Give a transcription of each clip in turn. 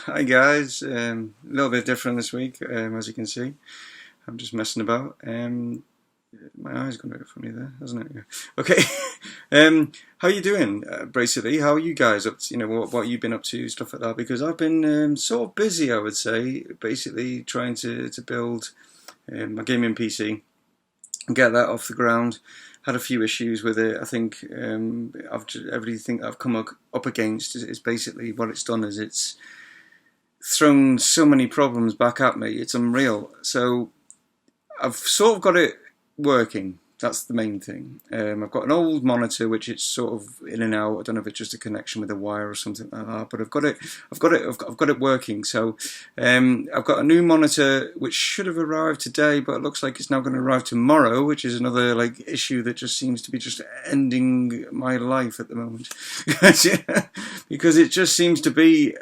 Hi guys, a little bit different this week, as you can see. I'm just messing about. My eye's gone a bit funny there, hasn't it? Yeah. Okay. How you doing, basically? How are you guys up to, what you've been up to, stuff like that? Because I've been sort of busy, I would say, basically trying to build my gaming PC and get that off the ground. Had a few issues with it. I think everything I've come up against is basically what it's done is it's thrown so many problems back at me. It's unreal. So I've sort of got it working. That's the main thing. I've got an old monitor which it's sort of in and out. I don't know if it's just a connection with a wire or something like that, but I've got it working. So I've got a new monitor which should have arrived today, but it looks like it's now going to arrive tomorrow, which is another issue that just seems to be just ending my life at the moment. Because it just seems to be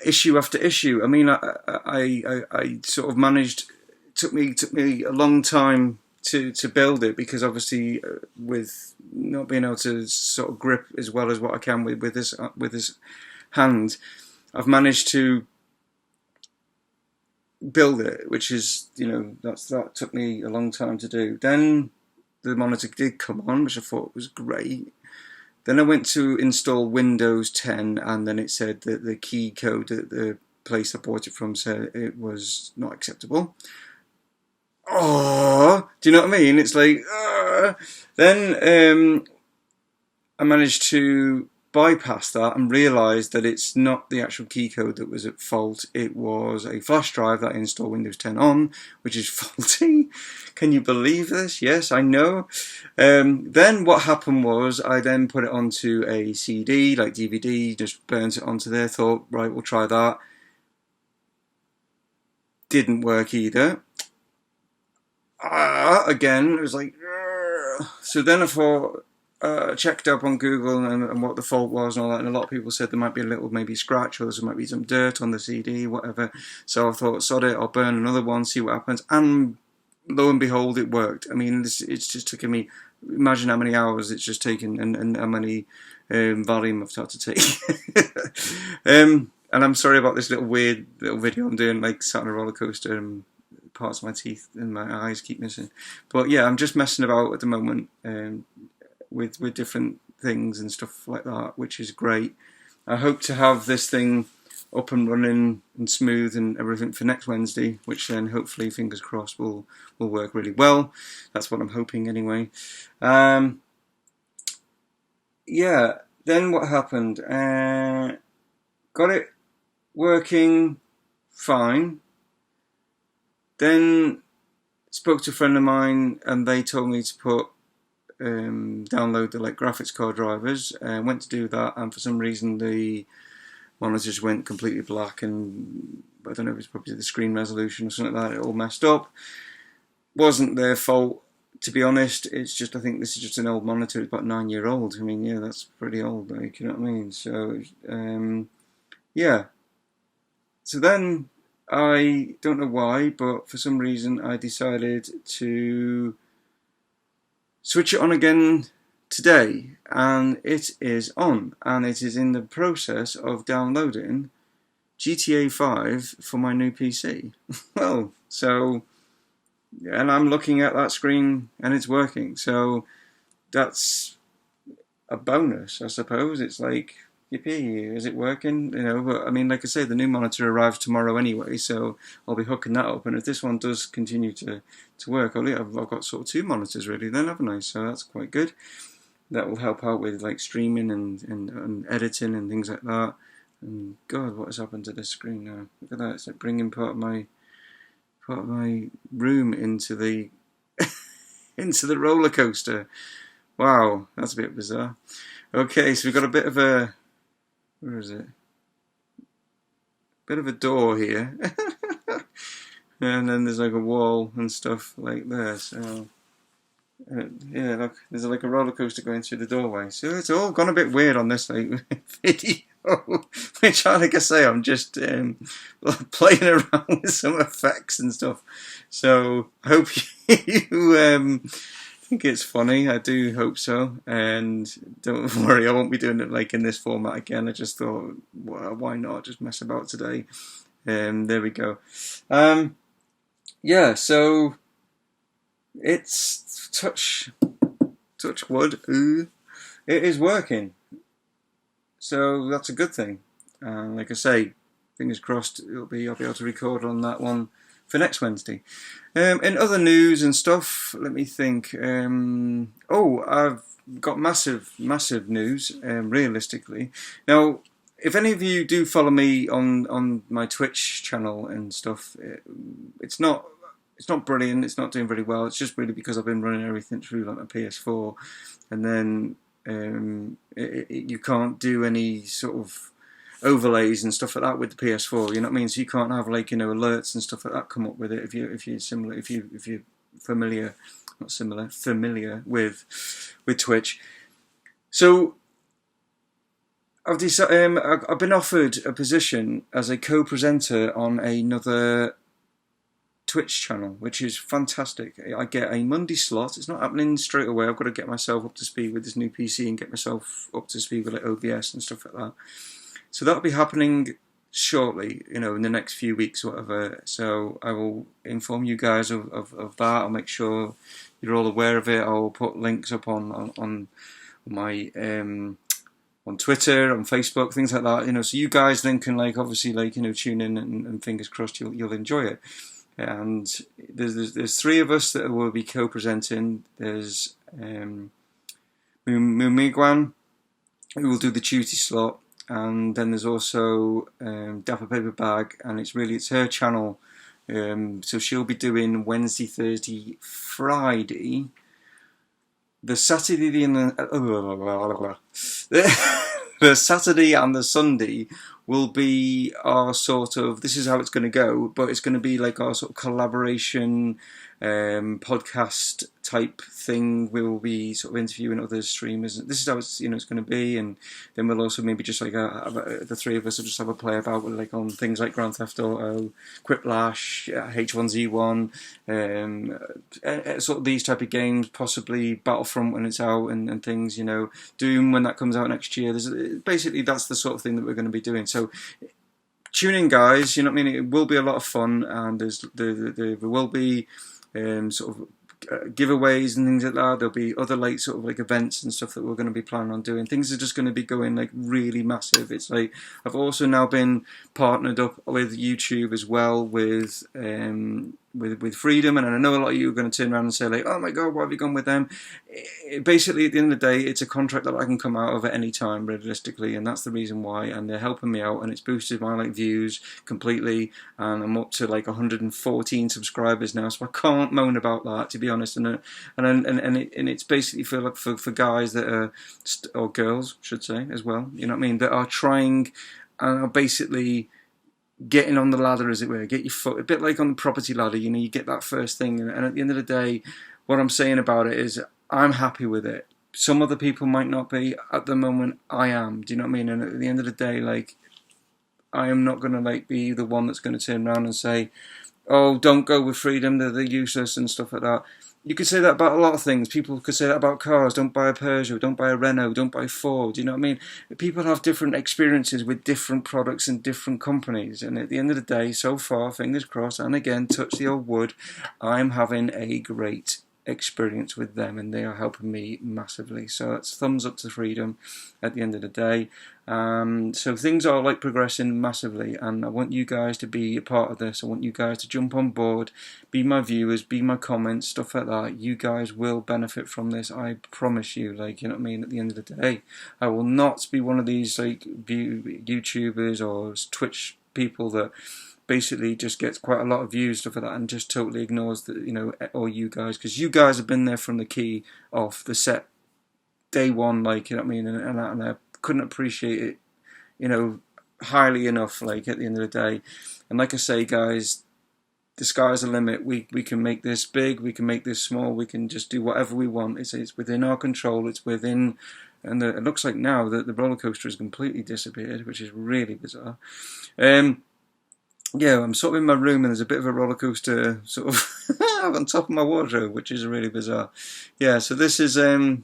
issue after issue. I mean, I sort of managed. Took me a long time to build it because obviously with not being able to sort of grip as well as what I can with this hand, I've managed to build it, which is that took me a long time to do. Then the monitor did come on, which I thought was great. Then I went to install Windows 10, and then it said that the key code that the place I bought it from said it was not acceptable. Oh, do you know what I mean? It's like, then I managed to bypass that and realised that it's not the actual key code that was at fault. It was a flash drive that I installed Windows 10 on, which is faulty. Can you believe this? Yes, I know. Then what happened was I then put it onto a CD, like DVD, just burnt it onto there, thought, right, we'll try that. Didn't work either. Again, it was like, so then I thought, checked up on Google and what the fault was and all that, and a lot of people said there might be a little maybe scratch or there might be some dirt on the CD, whatever. So I thought, sod it, I'll burn another one, see what happens. And lo and behold, it worked. I mean, it's just taken me, imagine how many hours it's just taken and how many volume I've had to take. And I'm sorry about this weird little video I'm doing, like sat on a roller coaster and parts of my teeth and my eyes keep missing. But yeah, I'm just messing about at the moment with different things and stuff like that, which is great. I hope to have this thing up and running and smooth and everything for next Wednesday, which then hopefully, fingers crossed, will work really well. That's what I'm hoping anyway. Yeah, then what happened? Got it working fine. Then spoke to a friend of mine and they told me to download the graphics card drivers. Went to do that, and for some reason the monitors went completely black, and I don't know if it's probably the screen resolution or something like that. It all messed up. Wasn't their fault, to be honest. It's just, I think this is just an old monitor. It's about 9 years old. I mean, yeah, that's pretty old, you know what I mean? So yeah. So then, I don't know why, but for some reason I decided to switch it on again today, and it is on, and it is in the process of downloading GTA 5 for my new PC. Well, so, and I'm looking at that screen and it's working, so that's a bonus, I suppose. It's like, yippee, is it working? But I mean, like I say, the new monitor arrives tomorrow anyway, so I'll be hooking that up. And if this one does continue to work, I've got sort of two monitors really then, haven't I? So that's quite good. That will help out with streaming and editing and things like that. And God, what has happened to this screen now? Look at that! It's like bringing part of my room into the into the roller coaster. Wow, that's a bit bizarre. Okay, so we've got a bit of a, where is it? Bit of a door here. And then there's a wall and stuff like there. So yeah, look, there's a roller coaster going through the doorway. So it's all gone a bit weird on this video. Which, like I say, I'm just playing around with some effects and stuff. So I hope you think it's funny. I do hope so. And don't worry, I won't be doing it like in this format again. I just thought, well, why not just mess about today? There we go. Yeah, so it's touch wood. Ooh, it is working. So that's a good thing. Like I say, fingers crossed I'll be able to record on that one for next Wednesday. In other news and stuff, let me think. I've got massive news, realistically. Now, if any of you do follow me on my Twitch channel and stuff, it's not brilliant, it's not doing very well. It's just really because I've been running everything through like my PS4, and then you can't do any sort of overlays and stuff like that with the PS4. You know what I mean? So you can't have like alerts and stuff like that come up with it if you're familiar with Twitch. So I've been offered a position as a co-presenter on another Twitch channel, which is fantastic. I get a Monday slot. It's not happening straight away. I've got to get myself up to speed with this new PC and get myself up to speed with like OBS and stuff like that. So that'll be happening shortly, in the next few weeks or whatever. So I will inform you guys of that. I'll make sure you're all aware of it. I'll put links up on my on Twitter, on Facebook, things like that. So you guys then can obviously tune in and fingers crossed you'll enjoy it. And there's three of us that will be co-presenting. There's Mumongu, who will do the Tuesday slot. And then there's also Dapper Paper Bag, and it's her channel. So she'll be doing Wednesday, Thursday, Friday. The Saturday and the Saturday and the Sunday will be our sort of, this is how it's going to go, but it's going to be like our sort of collaboration podcast type thing. We will be sort of interviewing other streamers. This is how it's it's going to be, and then we'll also maybe just the three of us will just have a play about with on things like Grand Theft Auto, Quiplash, H1Z1, sort of these type of games, possibly Battlefront when it's out, and things, Doom when that comes out next year. Basically that's the sort of thing that we're going to be doing. So tune in, guys. You know what I mean? It will be a lot of fun, and there will be sort of giveaways and things like that. There'll be other sort of events and stuff that we're going to be planning on doing. Things are just going to be going really massive. It's I've also now been partnered up with YouTube as well with Freedom, and I know a lot of you are going to turn around and say oh my god, why have you gone with them? Basically, at the end of the day, it's a contract that I can come out of at any time, realistically, and that's the reason why. And they're helping me out, and it's boosted my views completely, and I'm up to 114 subscribers now, so I can't moan about that, to be honest. And it's basically for guys that are or girls, should say, as well. You know what I mean? That are trying and are basically getting on the ladder, as it were, get your foot, a bit like on the property ladder, you get that first thing, and at the end of the day, what I'm saying about it is I'm happy with it. Some other people might not be. At the moment, I am. Do you know what I mean? And at the end of the day, I am not going to be the one that's going to turn around and say, oh, don't go with Freedom, they're useless and stuff like that. You could say that about a lot of things. People could say that about cars. Don't buy a Peugeot, don't buy a Renault, don't buy Ford. You know what I mean? People have different experiences with different products and different companies. And at the end of the day, so far, fingers crossed, and again, touch the old wood, I'm having a great experience with them, and they are helping me massively. So it's thumbs up to Freedom at the end of the day. So things are progressing massively, and I want you guys to be a part of this. I want you guys to jump on board, be my viewers, be my comments, stuff like that. You guys will benefit from this, I promise you. You know what I mean? At the end of the day, I will not be one of these YouTubers or Twitch people that basically just gets quite a lot of views, stuff like that, and just totally ignores all you guys, because you guys have been there from the key off the set, day one, you know what I mean, and I couldn't appreciate it, highly enough, at the end of the day. And like I say, guys, the sky's the limit. We can make this big, we can make this small, we can just do whatever we want. It's within our control, it's within, and it looks like now that the roller coaster has completely disappeared, which is really bizarre. yeah, I'm sort of in my room and there's a bit of a roller coaster sort of on top of my wardrobe, which is really bizarre. Yeah, so this is the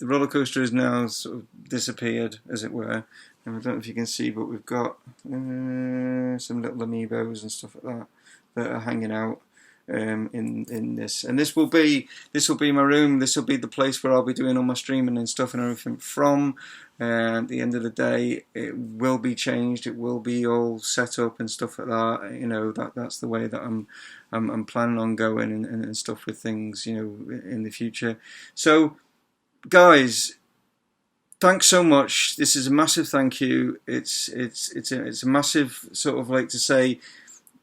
roller coaster is now sort of disappeared, as it were. And I don't know if you can see, but we've got some little amiibos and stuff like that that are hanging out in this. And this will be my room. This will be the place where I'll be doing all my streaming and stuff and everything from. And at the end of the day, it will be changed. It will be all set up and stuff like that. You know, that's the way that I'm planning on going and stuff with things. You know, in the future. So, guys, thanks so much. This is a massive thank you. It's a massive sort of like to say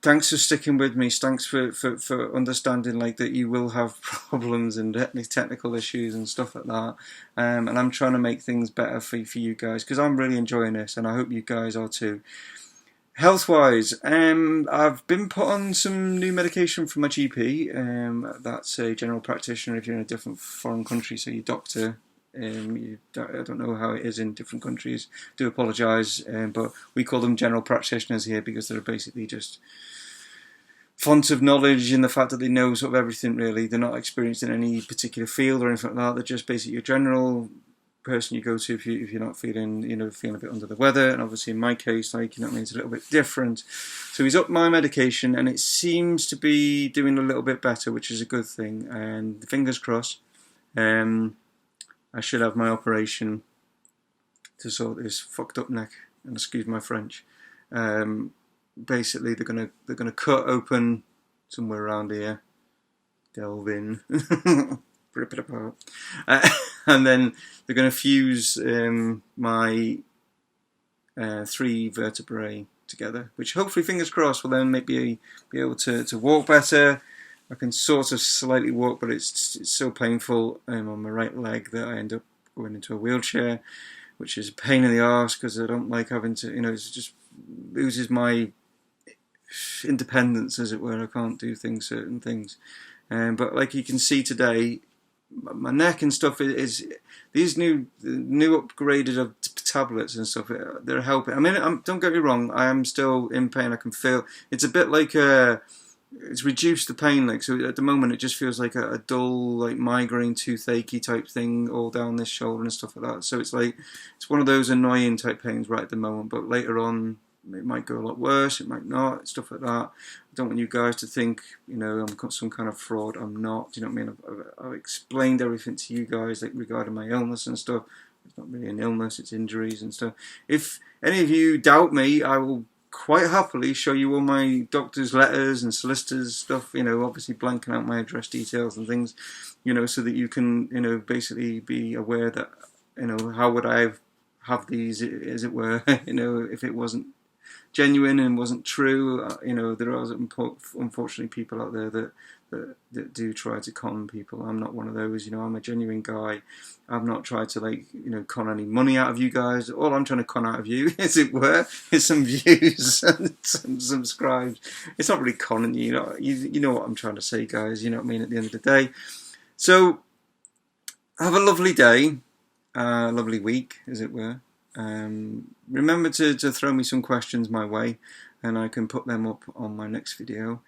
thanks for sticking with me. Thanks for understanding like that you will have problems and technical issues and stuff like that. And I'm trying to make things better for you guys because I'm really enjoying this and I hope you guys are too. Health-wise, I've been put on some new medication from my GP. That's a general practitioner if you're in a different foreign country, so your doctor. I don't know how it is in different countries. Do apologise, but we call them general practitioners here because they're basically just font of knowledge in the fact that they know sort of everything really. They're not experienced in any particular field or anything like that. They're just basically your general person you go to if you're not feeling feeling a bit under the weather. And obviously in my case, like, you know what I mean, it's a little bit different. So he's upped my medication and it seems to be doing a little bit better, which is a good thing. And fingers crossed. I should have my operation to sort this fucked up neck, and excuse my French. Basically, they're gonna cut open somewhere around here, delve in, rip it apart, and then they're gonna fuse my 3 vertebrae together, which hopefully, fingers crossed, will then maybe be able to walk better. I can sort of slightly walk, but it's so painful on my right leg that I end up going into a wheelchair, which is a pain in the arse because I don't like having to, it just loses my independence, as it were. I can't do certain things. But like you can see today, my neck and stuff is these new upgraded tablets and stuff. They're helping. I mean, don't get me wrong. I am still in pain. I can feel. It's a bit like it's reduced the pain, like, so at the moment it just feels like a dull, like, migraine, toothache type thing all down this shoulder and stuff like that. So it's like, it's one of those annoying type pains right at the moment, but later on it might go a lot worse, it might not, stuff like that. I don't want you guys to think, I'm some kind of fraud. I'm not, do you know what I mean? I've explained everything to you guys, like, regarding my illness and stuff. It's not really an illness, it's injuries and stuff. If any of you doubt me, I will quite happily show you all my doctor's letters and solicitors stuff, obviously blanking out my address details and things, so that you can, basically be aware that, how would I have these, as it were, if it wasn't genuine and wasn't true. There are unfortunately people out there that do try to con people. I'm not one of those. I'm a genuine guy. I've not tried to con any money out of you guys. All I'm trying to con out of you, as it were, is some views and some subscribes. It's not really conning you. You know what I'm trying to say, guys. You know what I mean. At the end of the day, so have a lovely day, lovely week, as it were. Remember to throw me some questions my way, and I can put them up on my next video.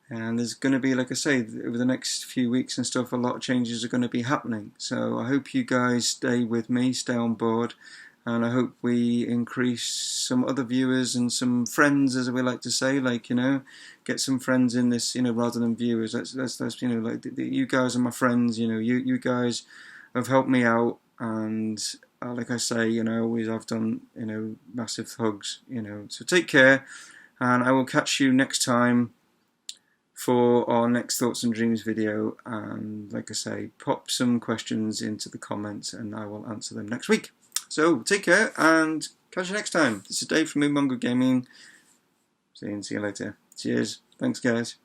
And there's going to be, like I say, over the next few weeks and stuff, a lot of changes are going to be happening. So I hope you guys stay with me, stay on board, and I hope we increase some other viewers and some friends, as we like to say, get some friends in this, rather than viewers. Let's you guys are my friends. You guys have helped me out, and like I say, always I've done, massive hugs, So take care, and I will catch you next time for our next Thoughts and Dreams video. And like I say, pop some questions into the comments and I will answer them next week. So take care and catch you next time. This is Dave from Mumongu Gaming. See you later. Cheers. Thanks, guys.